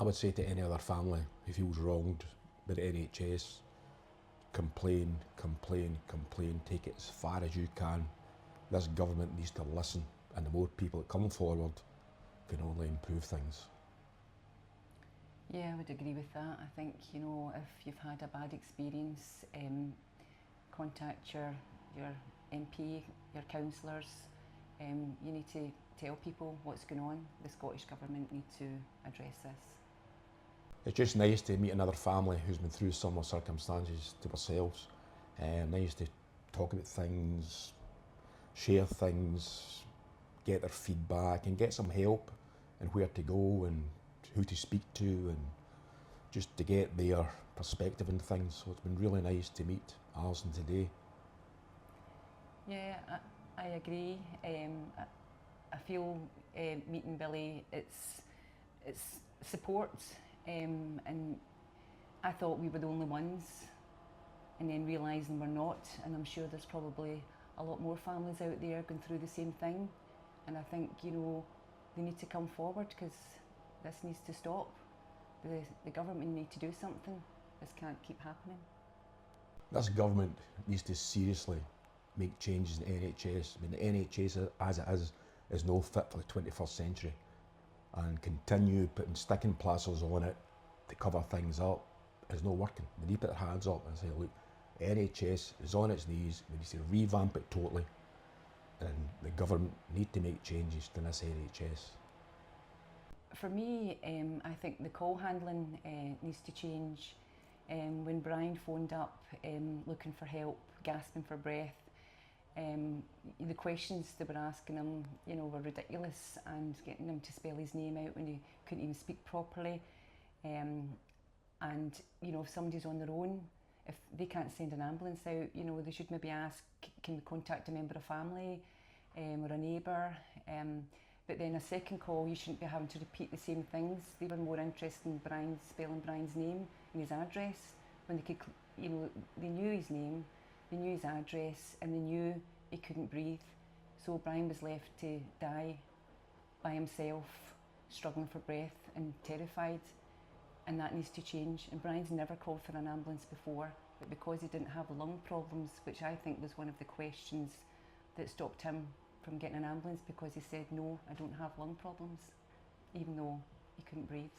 I would say to any other family who feels wronged by the NHS, complain, complain, complain, take it as far as you can. This government needs to listen, and the more people that come forward can only improve things. Yeah, I would agree with that. I think, you know, if you've had a bad experience, contact your MP, your councillors. You need to tell people what's going on. The Scottish Government need to address this. It's just nice to meet another family who's been through similar circumstances to ourselves. Nice to talk about things, share things, get their feedback and get some help and where to go and who to speak to, and just to get their perspective on things. So it's been really nice to meet Allison today. Yeah, I agree. I feel meeting Billy, it's support, and I thought we were the only ones, and then realising we're not, and I'm sure there's probably a lot more families out there going through the same thing, and I think, you know, they need to come forward because this needs to stop. The government need to do something. This can't keep happening. This government needs to seriously make changes in the NHS. I mean, the NHS as it is no fit for the 21st century, and continue putting sticking plasters on it to cover things up is not working. They need to put their hands up and say, look, the NHS is on its knees, we need to revamp it totally, and the government need to make changes to this NHS. For me, I think the call handling needs to change. When Brian phoned up looking for help, gasping for breath, the questions they were asking him, you know, were ridiculous, and getting him to spell his name out when he couldn't even speak properly. And you know, if somebody's on their own, if they can't send an ambulance out, you know, they should maybe ask, can we contact a member of family or a neighbour? But then a second call, you shouldn't be having to repeat the same things. They were more interested in spelling Brian's name and his address, when they could, you know, they knew his name, they knew his address, and they knew he couldn't breathe. So Brian was left to die by himself, struggling for breath and terrified, and that needs to change. And Brian's never called for an ambulance before, but because he didn't have lung problems, which I think was one of the questions that stopped him from getting an ambulance, because he said, no, I don't have lung problems, even though he couldn't breathe.